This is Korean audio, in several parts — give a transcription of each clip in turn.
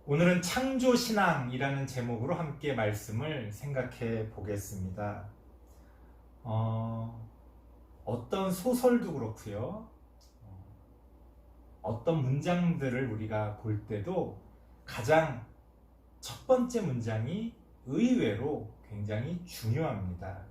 오늘은 창조신앙이라는 제목으로 함께 말씀을 생각해 보겠습니다. 어떤 소설도 그렇고요. 어떤 문장들을 우리가 볼 때도 가장 첫 번째 문장이 의외로 굉장히 중요합니다.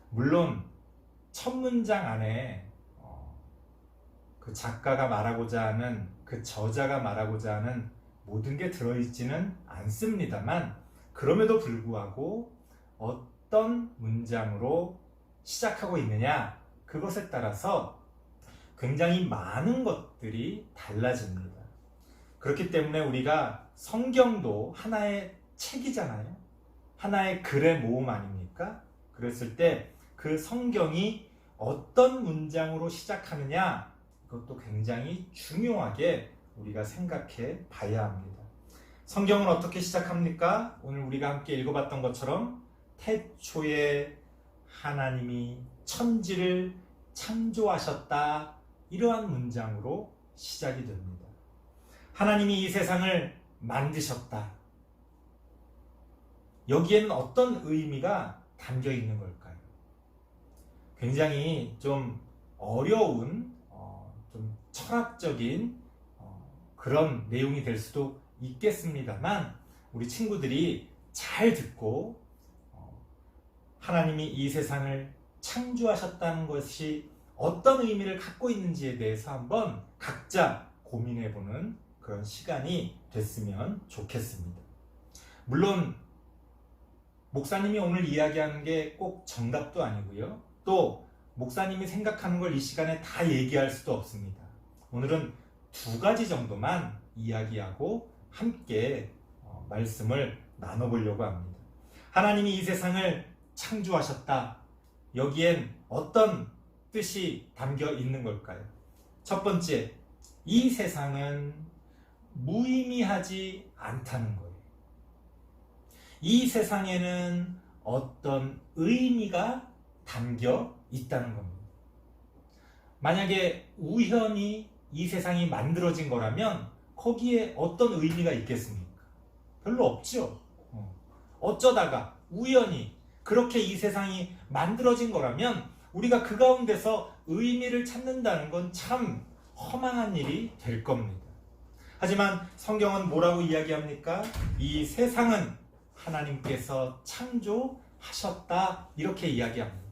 물론 첫 문장 안에 그 작가가 말하고자 하는, 그 저자가 말하고자 하는 모든 게 들어있지는 않습니다만, 그럼에도 불구하고 어떤 문장으로 시작하고 있느냐, 그것에 따라서 굉장히 많은 것들이 달라집니다. 그렇기 때문에 우리가 성경도 하나의 책이잖아요. 하나의 글의 모음 아닙니까? 그랬을 때 그 성경이 어떤 문장으로 시작하느냐, 이것도 굉장히 중요하게 우리가 생각해 봐야 합니다. 성경은 어떻게 시작합니까? 오늘 우리가 함께 읽어봤던 것처럼 태초에 하나님이 천지를 창조하셨다, 이러한 문장으로 시작이 됩니다. 하나님이 이 세상을 만드셨다. 여기에는 어떤 의미가 담겨 있는 걸까요? 굉장히 좀 어려운, 좀 철학적인 그런 내용이 될 수도 있겠습니다만, 우리 친구들이 잘 듣고 하나님이 이 세상을 창조하셨다는 것이 어떤 의미를 갖고 있는지에 대해서 한번 각자 고민해보는 그런 시간이 됐으면 좋겠습니다. 물론 목사님이 오늘 이야기하는 게 꼭 정답도 아니고요, 또 목사님이 생각하는 걸 이 시간에 다 얘기할 수도 없습니다. 오늘은 두 가지 정도만 이야기하고 함께 말씀을 나눠보려고 합니다. 하나님이 이 세상을 창조하셨다. 여기엔 어떤 뜻이 담겨 있는 걸까요? 첫 번째, 이 세상은 무의미하지 않다는 거예요. 이 세상에는 어떤 의미가 담겨 있다는 겁니다. 만약에 우연히 이 세상이 만들어진 거라면 거기에 어떤 의미가 있겠습니까? 별로 없죠. 어쩌다가 우연히 그렇게 이 세상이 만들어진 거라면 우리가 그 가운데서 의미를 찾는다는 건 참 허망한 일이 될 겁니다. 하지만 성경은 뭐라고 이야기합니까? 이 세상은 하나님께서 창조하셨다, 이렇게 이야기합니다.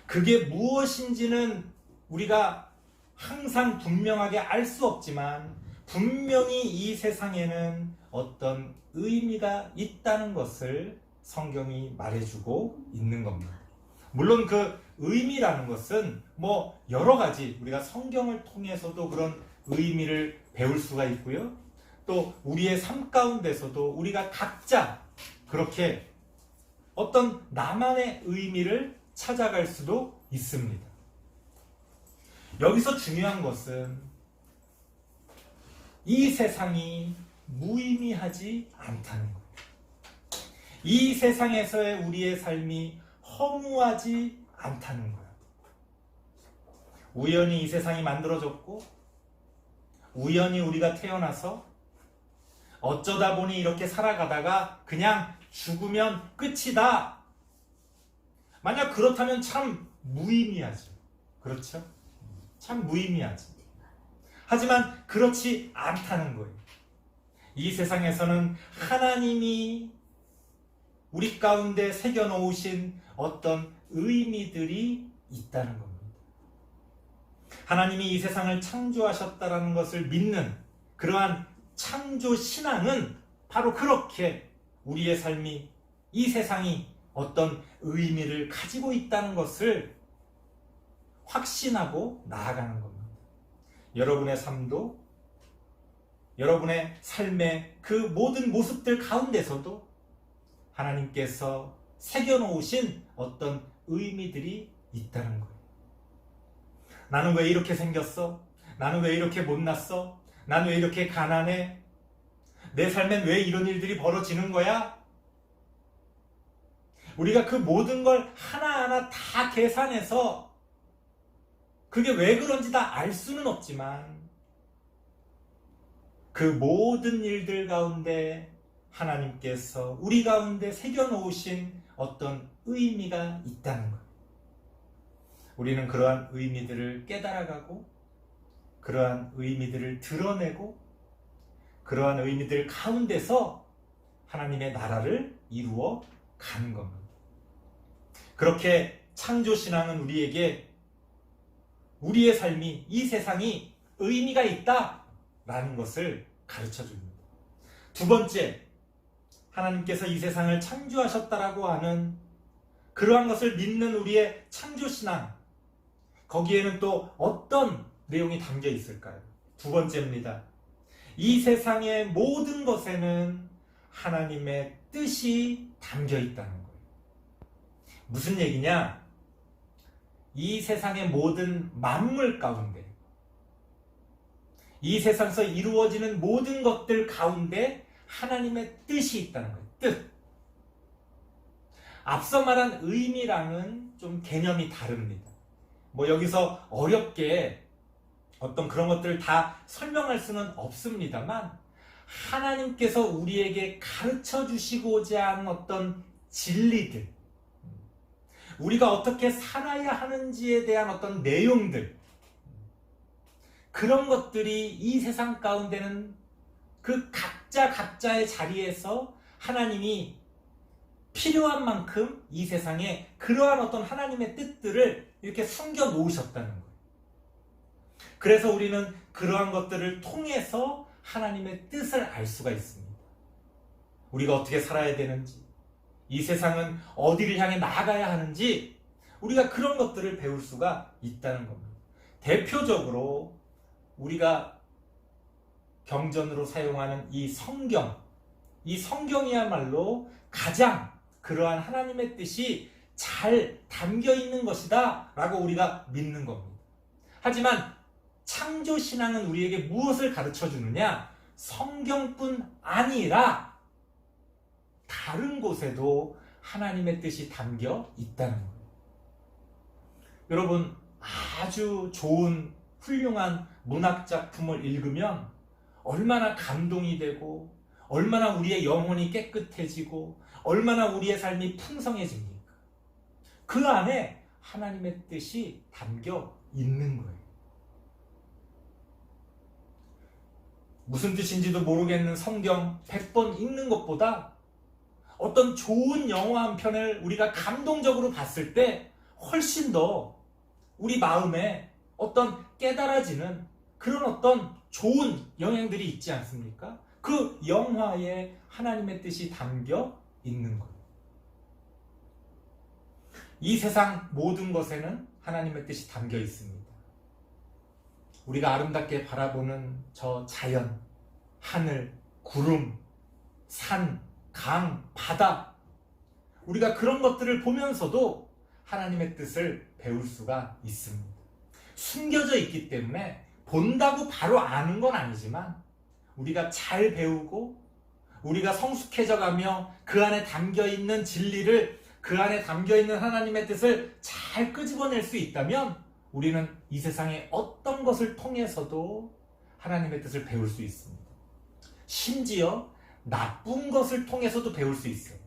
그게 무엇인지는 우리가 항상 분명하게 알 수 없지만 분명히 이 세상에는 어떤 의미가 있다는 것을 성경이 말해주고 있는 겁니다. 물론 그 의미라는 것은 여러 가지, 우리가 성경을 통해서도 그런 의미를 배울 수가 있고요, 또 우리의 삶 가운데서도 우리가 각자 그렇게 어떤 나만의 의미를 찾아갈 수도 있습니다. 여기서 중요한 것은 이 세상이 무의미하지 않다는 거예요. 이 세상에서의 우리의 삶이 허무하지 않다는 거예요. 우연히 이 세상이 만들어졌고, 우연히 우리가 태어나서 어쩌다 보니 이렇게 살아가다가 그냥 죽으면 끝이다. 만약 그렇다면 참 무의미하죠. 그렇죠? 참 무의미하죠. 하지만 그렇지 않다는 거예요. 이 세상에서는 하나님이 우리 가운데 새겨놓으신 어떤 의미들이 있다는 겁니다. 하나님이 이 세상을 창조하셨다는 것을 믿는 그러한 창조 신앙은 바로 그렇게 우리의 삶이, 이 세상이 어떤 의미를 가지고 있다는 것을 확신하고 나아가는 겁니다. 여러분의 삶도, 여러분의 삶의 그 모든 모습들 가운데서도 하나님께서 새겨놓으신 어떤 의미들이 있다는 거예요. 나는 왜 이렇게 생겼어? 나는 왜 이렇게 못났어? 나는 왜 이렇게 가난해? 내 삶엔 왜 이런 일들이 벌어지는 거야? 우리가 그 모든 걸 하나하나 다 계산해서 그게 왜 그런지 다 알 수는 없지만, 그 모든 일들 가운데 하나님께서 우리 가운데 새겨놓으신 어떤 의미가 있다는 것. 우리는 그러한 의미들을 깨달아가고 그러한 의미들을 드러내고 그러한 의미들 가운데서 하나님의 나라를 이루어 가는 겁니다. 그렇게 창조신앙은 우리에게 우리의 삶이, 이 세상이 의미가 있다라는 것을 가르쳐 줍니다. 두 번째, 하나님께서 이 세상을 창조하셨다라고 하는 그러한 것을 믿는 우리의 창조신앙, 거기에는 또 어떤 내용이 담겨 있을까요? 두 번째입니다. 이 세상의 모든 것에는 하나님의 뜻이 담겨 있다는 거예요. 무슨 얘기냐? 이 세상의 모든 만물 가운데, 이 세상에서 이루어지는 모든 것들 가운데 하나님의 뜻이 있다는 거예요. 뜻. 앞서 말한 의미랑은 좀 개념이 다릅니다. 여기서 어렵게 어떤 그런 것들을 다 설명할 수는 없습니다만, 하나님께서 우리에게 가르쳐 주시고자 하는 어떤 진리들, 우리가 어떻게 살아야 하는지에 대한 어떤 내용들, 그런 것들이 이 세상 가운데는 그 각자의 자리에서 하나님이 필요한 만큼 이 세상에 그러한 어떤 하나님의 뜻들을 이렇게 숨겨 놓으셨다는 거예요. 그래서 우리는 그러한 것들을 통해서 하나님의 뜻을 알 수가 있습니다. 우리가 어떻게 살아야 되는지, 이 세상은 어디를 향해 나아가야 하는지, 우리가 그런 것들을 배울 수가 있다는 겁니다. 대표적으로 우리가 경전으로 사용하는 이 성경이야말로 가장 그러한 하나님의 뜻이 잘 담겨 있는 것이다 라고 우리가 믿는 겁니다. 하지만 창조신앙은 우리에게 무엇을 가르쳐 주느냐? 성경뿐 아니라 다른 곳에도 하나님의 뜻이 담겨 있다는 거예요. 여러분, 아주 좋은 훌륭한 문학작품을 읽으면 얼마나 감동이 되고 얼마나 우리의 영혼이 깨끗해지고 얼마나 우리의 삶이 풍성해집니까? 그 안에 하나님의 뜻이 담겨 있는 거예요. 무슨 뜻인지도 모르겠는 성경 100번 읽는 것보다 어떤 좋은 영화 한 편을 우리가 감동적으로 봤을 때 훨씬 더 우리 마음에 어떤 깨달아지는 그런 어떤 좋은 영향들이 있지 않습니까? 그 영화에 하나님의 뜻이 담겨 있는 거예요. 이 세상 모든 것에는 하나님의 뜻이 담겨 있습니다. 우리가 아름답게 바라보는 저 자연, 하늘, 구름, 산, 강, 바다, 우리가 그런 것들을 보면서도 하나님의 뜻을 배울 수가 있습니다. 숨겨져 있기 때문에 본다고 바로 아는 건 아니지만 우리가 잘 배우고 우리가 성숙해져 가며 그 안에 담겨있는 진리를, 그 안에 담겨있는 하나님의 뜻을 잘 끄집어낼 수 있다면 우리는 이 세상의 어떤 것을 통해서도 하나님의 뜻을 배울 수 있습니다. 심지어 나쁜 것을 통해서도 배울 수 있어요.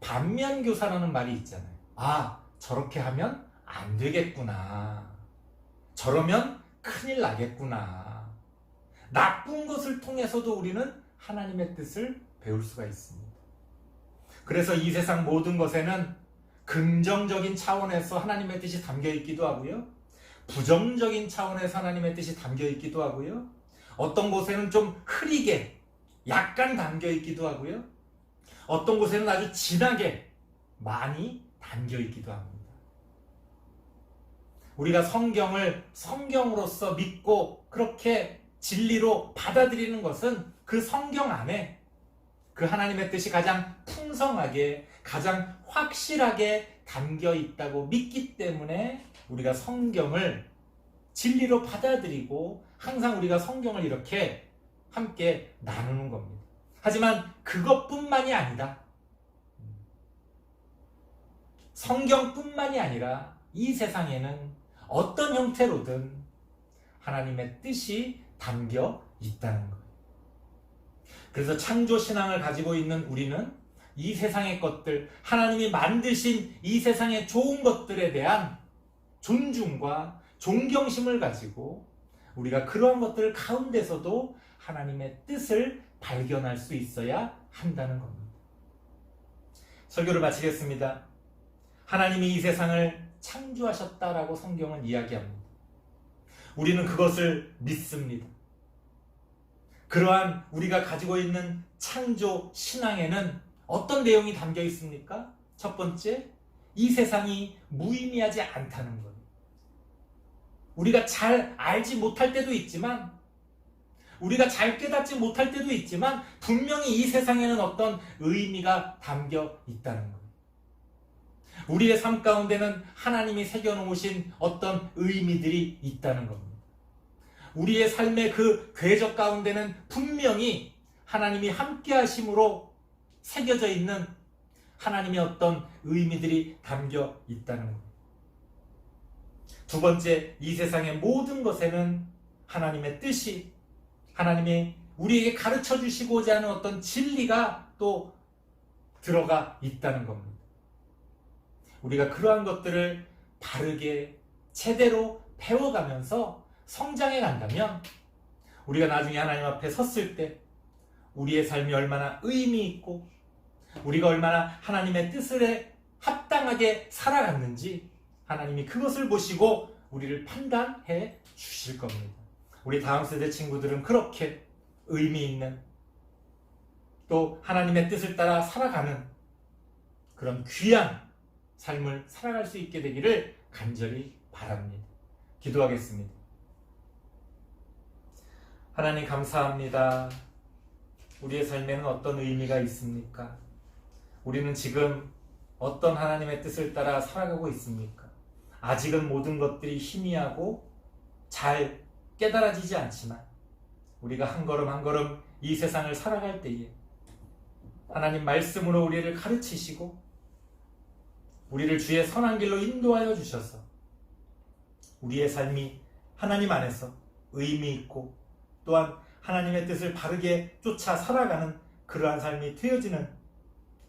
반면교사라는 말이 있잖아요. 아, 저렇게 하면 안 되겠구나. 저러면 큰일 나겠구나. 나쁜 것을 통해서도 우리는 하나님의 뜻을 배울 수가 있습니다. 그래서 이 세상 모든 것에는 긍정적인 차원에서 하나님의 뜻이 담겨 있기도 하고요. 부정적인 차원에서 하나님의 뜻이 담겨 있기도 하고요. 어떤 곳에는 좀 흐리게 약간 담겨 있기도 하고요. 어떤 곳에는 아주 진하게 많이 담겨 있기도 합니다. 우리가 성경을 성경으로서 믿고 그렇게 진리로 받아들이는 것은 그 성경 안에 그 하나님의 뜻이 가장 풍성하게, 가장 확실하게 담겨 있다고 믿기 때문에 우리가 성경을 진리로 받아들이고 항상 우리가 성경을 이렇게 함께 나누는 겁니다. 하지만 그것뿐만이 아니다. 성경뿐만이 아니라 이 세상에는 어떤 형태로든 하나님의 뜻이 담겨 있다는 거예요. 그래서 창조신앙을 가지고 있는 우리는 이 세상의 것들, 하나님이 만드신 이 세상의 좋은 것들에 대한 존중과 존경심을 가지고 우리가 그러한 것들 가운데서도 하나님의 뜻을 발견할 수 있어야 한다는 겁니다. 설교를 마치겠습니다. 하나님이 이 세상을 창조하셨다라고 성경은 이야기합니다. 우리는 그것을 믿습니다. 그러한 우리가 가지고 있는 창조 신앙에는 어떤 내용이 담겨 있습니까? 첫 번째, 이 세상이 무의미하지 않다는 것. 우리가 잘 알지 못할 때도 있지만, 우리가 잘 깨닫지 못할 때도 있지만, 분명히 이 세상에는 어떤 의미가 담겨 있다는 것. 우리의 삶 가운데는 하나님이 새겨놓으신 어떤 의미들이 있다는 겁니다. 우리의 삶의 그 궤적 가운데는 분명히 하나님이 함께 하심으로 새겨져 있는 하나님의 어떤 의미들이 담겨 있다는 것. 두 번째, 이 세상의 모든 것에는 하나님의 뜻이, 하나님이 우리에게 가르쳐 주시고자 하는 어떤 진리가 또 들어가 있다는 겁니다. 우리가 그러한 것들을 바르게 제대로 배워가면서 성장해 간다면 우리가 나중에 하나님 앞에 섰을 때 우리의 삶이 얼마나 의미 있고 우리가 얼마나 하나님의 뜻에 합당하게 살아갔는지 하나님이 그것을 보시고 우리를 판단해 주실 겁니다. 우리 다음 세대 친구들은 그렇게 의미 있는 또 하나님의 뜻을 따라 살아가는 그런 귀한 삶을 살아갈 수 있게 되기를 간절히 바랍니다. 기도하겠습니다. 하나님 감사합니다. 우리의 삶에는 어떤 의미가 있습니까? 우리는 지금 어떤 하나님의 뜻을 따라 살아가고 있습니까? 아직은 모든 것들이 희미하고 잘 깨달아지지 않지만 우리가 한 걸음 한 걸음 이 세상을 살아갈 때에 하나님 말씀으로 우리를 가르치시고 우리를 주의 선한 길로 인도하여 주셔서 우리의 삶이 하나님 안에서 의미 있고 또한 하나님의 뜻을 바르게 쫓아 살아가는 그러한 삶이 되어지는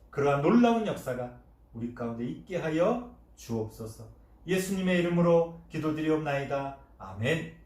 그러한 놀라운 역사가 우리 가운데 있게 하여 주옵소서. 예수님의 이름으로 기도드리옵나이다. 아멘.